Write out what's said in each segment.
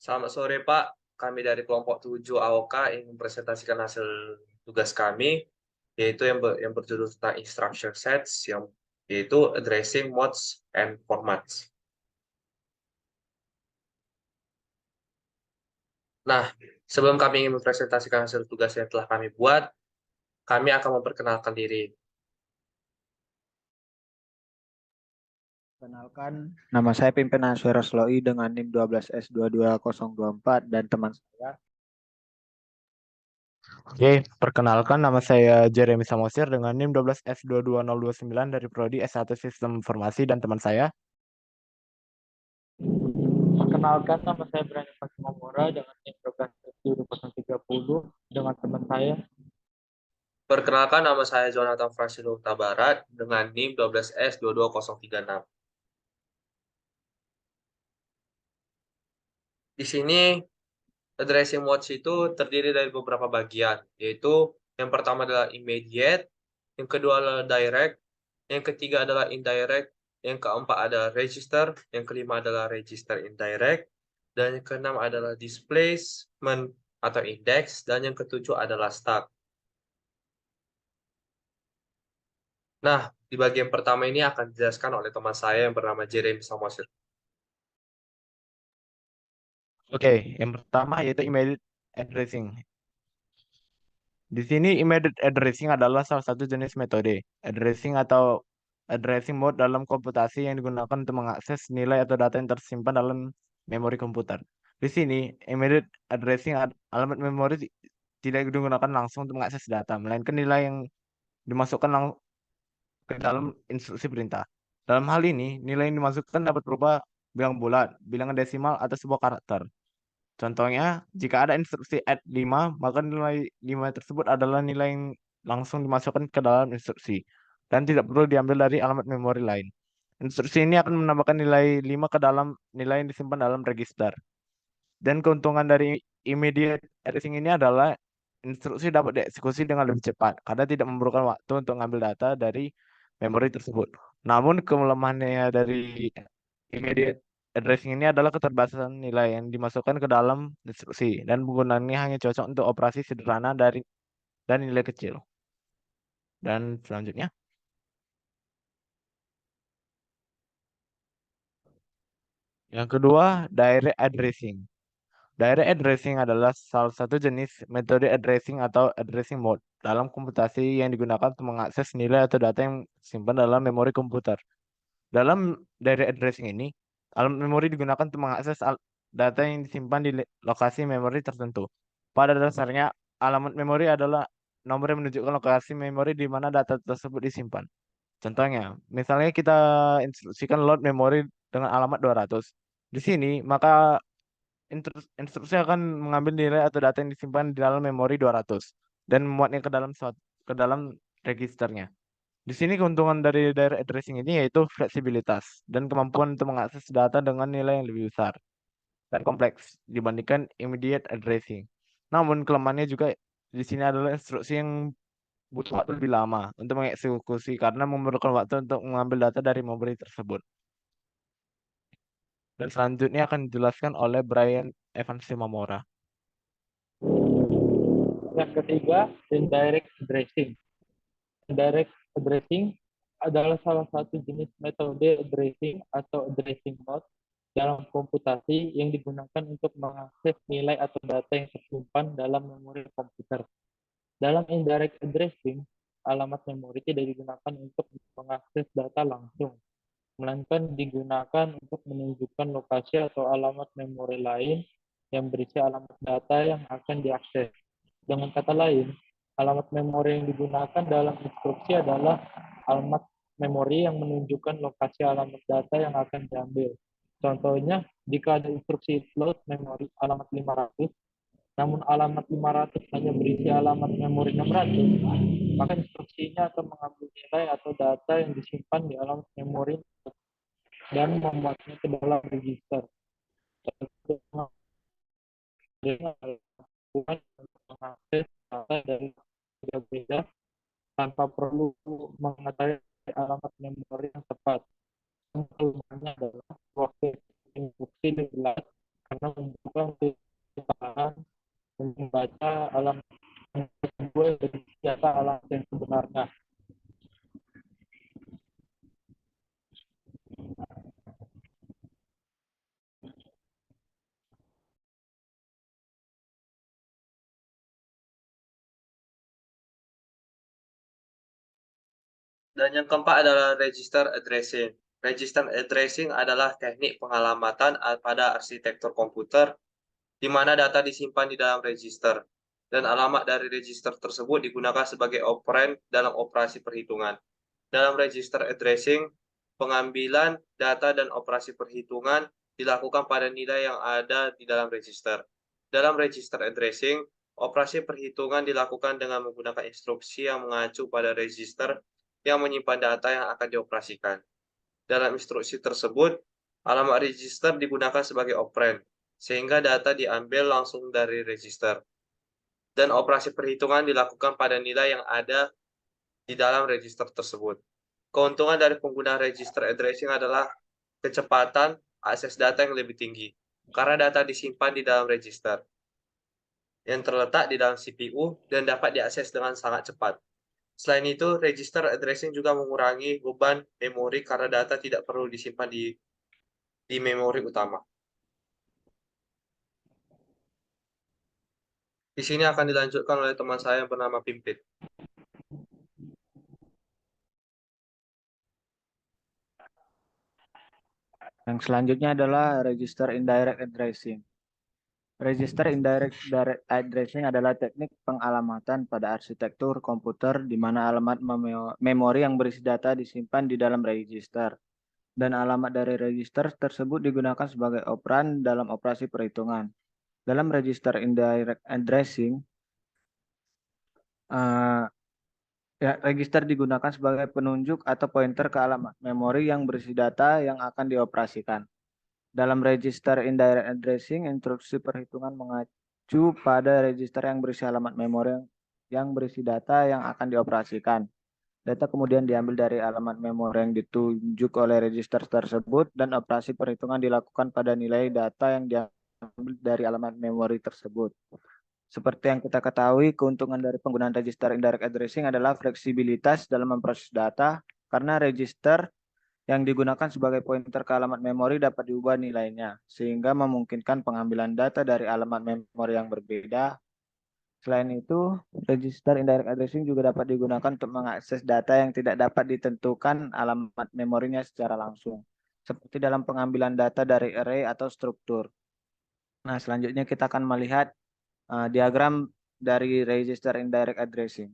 Selamat sore, Pak. Kami dari kelompok 7 AOK ingin mempresentasikan hasil tugas kami, yaitu yang berjudul tentang instruction sets, yaitu addressing modes and formats. Nah, sebelum kami ingin mempresentasikan hasil tugas yang telah kami buat, kami akan memperkenalkan diri. Kenalkan, nama saya Pimpin Aswera Sloi dengan NIM 12S22024 dan teman saya. Oke, perkenalkan nama saya Jeremy Samosir dengan NIM 12S22029 dari Prodi S1 Sistem Informasi dan teman saya. Perkenalkan, nama saya Brani Fatimamura dengan NIM 12S2030 dengan teman saya. Perkenalkan, nama saya Jonathan Fransilo Tabarat dengan NIM 12S22036. Di sini addressing modes itu terdiri dari beberapa bagian, yaitu yang pertama adalah immediate, yang kedua adalah direct, yang ketiga adalah indirect, yang keempat adalah register, yang kelima adalah register indirect, dan yang keenam adalah displacement atau index, dan yang ketujuh adalah start. Nah, di bagian pertama ini akan dijelaskan oleh teman saya yang bernama Jeremy Samosir. Oke, yang pertama yaitu immediate addressing. Di sini immediate addressing adalah salah satu jenis metode addressing atau addressing mode dalam komputasi yang digunakan untuk mengakses nilai atau data yang tersimpan dalam memori komputer. Di sini immediate addressing alamat memori tidak digunakan langsung untuk mengakses data, melainkan nilai yang dimasukkan ke dalam instruksi perintah. Dalam hal ini, nilai yang dimasukkan dapat berupa bilang bulat, bilangan desimal, atau sebuah karakter. Contohnya, jika ada instruksi add 5, maka nilai 5 tersebut adalah nilai yang langsung dimasukkan ke dalam instruksi dan tidak perlu diambil dari alamat memori lain. Instruksi ini akan menambahkan nilai 5 ke dalam nilai yang disimpan dalam register. Dan keuntungan dari immediate addressing ini adalah instruksi dapat dieksekusi dengan lebih cepat karena tidak memerlukan waktu untuk mengambil data dari memori tersebut. Namun kelemahannya dari immediate addressing ini adalah keterbatasan nilai yang dimasukkan ke dalam instruksi dan penggunaannya hanya cocok untuk operasi sederhana dan nilai kecil. Dan selanjutnya, yang kedua, direct addressing. Direct addressing adalah salah satu jenis metode addressing atau addressing mode dalam komputasi yang digunakan untuk mengakses nilai atau data yang disimpan dalam memori komputer. Dalam direct addressing ini, alamat memori digunakan untuk mengakses data yang disimpan di lokasi memori tertentu. Pada dasarnya, alamat memori adalah nomor yang menunjukkan lokasi memori di mana data tersebut disimpan. Contohnya, misalnya kita instruksikan load memori dengan alamat 200. Di sini, maka instruksi akan mengambil nilai atau data yang disimpan di dalam memori 200 dan memuatnya ke dalam registernya. Di sini keuntungan dari direct addressing ini yaitu fleksibilitas dan kemampuan untuk mengakses data dengan nilai yang lebih besar dan kompleks dibandingkan immediate addressing. Namun kelemahannya juga di sini adalah instruksi yang butuh waktu lebih lama untuk mengeksekusi karena memerlukan waktu untuk mengambil data dari memori tersebut. Dan selanjutnya akan dijelaskan oleh Brian Evans Simamora. Yang ketiga, indirect addressing. Indirect addressing adalah salah satu jenis metode addressing atau addressing mode dalam komputasi yang digunakan untuk mengakses nilai atau data yang tersimpan dalam memori komputer. Dalam indirect addressing, alamat memori tidak digunakan untuk mengakses data langsung, melainkan digunakan untuk menunjukkan lokasi atau alamat memori lain yang berisi alamat data yang akan diakses. Dengan kata lain, alamat memori yang digunakan dalam instruksi adalah alamat memori yang menunjukkan lokasi alamat data yang akan diambil. Contohnya, jika ada instruksi load memori alamat 500, namun alamat 500 hanya berisi alamat memori 600, maka instruksinya akan mengambil nilai atau data yang disimpan di alamat memori dan membuatnya ke dalam register. Bukan untuk mengakses data dari berbeda tanpa perlu mengetahui alamat memori yang tepat. Kelemahannya adalah waktu instruksi lebih lambat karena membutuhkan waktu Dan yang keempat adalah register addressing. Register addressing adalah teknik pengalamatan pada arsitektur komputer di mana data disimpan di dalam register, dan alamat dari register tersebut digunakan sebagai operand dalam operasi perhitungan. Dalam register addressing, pengambilan data dan operasi perhitungan dilakukan pada nilai yang ada di dalam register. Dalam register addressing, operasi perhitungan dilakukan dengan menggunakan instruksi yang mengacu pada register yang menyimpan data yang akan dioperasikan. Dalam instruksi tersebut, alamat register digunakan sebagai operand, sehingga data diambil langsung dari register. Dan operasi perhitungan dilakukan pada nilai yang ada di dalam register tersebut. Keuntungan dari penggunaan register addressing adalah kecepatan akses data yang lebih tinggi, karena data disimpan di dalam register yang terletak di dalam CPU dan dapat diakses dengan sangat cepat. Selain itu, register addressing juga mengurangi beban memori karena data tidak perlu disimpan di memori utama. Di sini akan dilanjutkan oleh teman saya yang bernama Pimpin. Yang selanjutnya adalah register indirect addressing. Register indirect addressing adalah teknik pengalamatan pada arsitektur komputer di mana alamat memori yang berisi data disimpan di dalam register, dan alamat dari register tersebut digunakan sebagai operan dalam operasi perhitungan. Dalam register indirect addressing, register digunakan sebagai penunjuk atau pointer ke alamat memori yang berisi data yang akan dioperasikan. Dalam register indirect addressing, instruksi perhitungan mengacu pada register yang berisi alamat memori yang berisi data yang akan dioperasikan. Data kemudian diambil dari alamat memori yang ditunjuk oleh register tersebut, dan operasi perhitungan dilakukan pada nilai data yang diambil dari alamat memori tersebut. Seperti yang kita ketahui, keuntungan dari penggunaan register indirect addressing adalah fleksibilitas dalam memproses data, karena register yang digunakan sebagai pointer ke alamat memori dapat diubah nilainya, sehingga memungkinkan pengambilan data dari alamat memori yang berbeda. Selain itu, register indirect addressing juga dapat digunakan untuk mengakses data yang tidak dapat ditentukan alamat memorinya secara langsung, seperti dalam pengambilan data dari array atau struktur. Nah, selanjutnya kita akan melihat diagram dari register indirect addressing.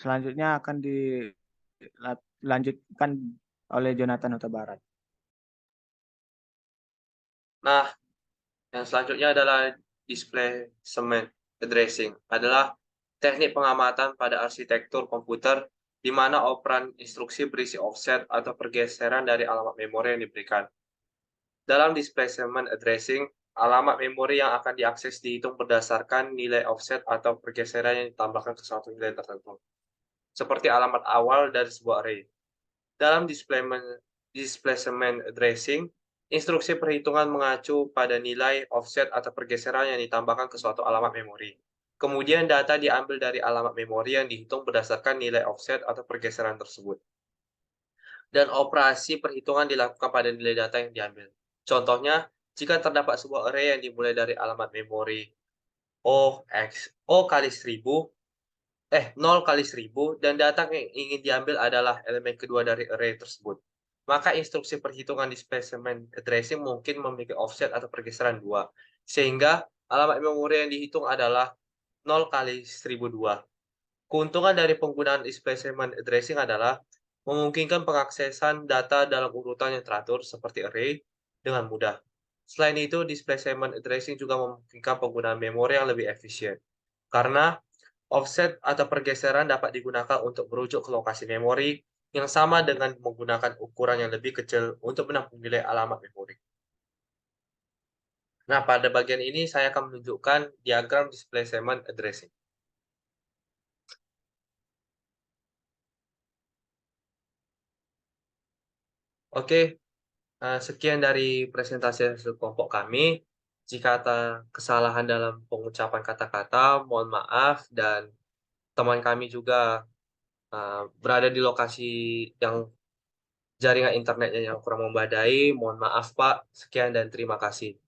Selanjutnya akan dilanjutkan oleh Jonathan Huta Barat. Nah, yang selanjutnya adalah displacement addressing, adalah teknik pengamatan pada arsitektur komputer di mana operan instruksi berisi offset atau pergeseran dari alamat memori yang diberikan. Dalam displacement addressing, alamat memori yang akan diakses dihitung berdasarkan nilai offset atau pergeseran yang ditambahkan ke suatu nilai tertentu, seperti alamat awal dari sebuah array. Dalam displacement addressing, instruksi perhitungan mengacu pada nilai offset atau pergeseran yang ditambahkan ke suatu alamat memori. Kemudian data diambil dari alamat memori yang dihitung berdasarkan nilai offset atau pergeseran tersebut. Dan operasi perhitungan dilakukan pada nilai data yang diambil. Contohnya, jika terdapat sebuah array yang dimulai dari alamat memori O kali 0 kali 1000, dan data yang ingin diambil adalah elemen kedua dari array tersebut, maka instruksi perhitungan displacement addressing mungkin memiliki offset atau pergeseran 2, sehingga alamat memori yang dihitung adalah 0 kali 1002. Keuntungan dari penggunaan displacement addressing adalah memungkinkan pengaksesan data dalam urutan yang teratur seperti array dengan mudah. Selain itu, displacement addressing juga memungkinkan penggunaan memori yang lebih efisien, karena offset atau pergeseran dapat digunakan untuk merujuk ke lokasi memori yang sama dengan menggunakan ukuran yang lebih kecil untuk menampung nilai alamat memori. Nah, pada bagian ini saya akan menunjukkan diagram displacement addressing. Oke, sekian dari presentasi hasil kelompok kami. Jika ada kesalahan dalam pengucapan kata-kata, mohon maaf, dan teman kami juga berada di lokasi yang jaringan internetnya yang kurang memadai. Mohon maaf, Pak. Sekian dan terima kasih.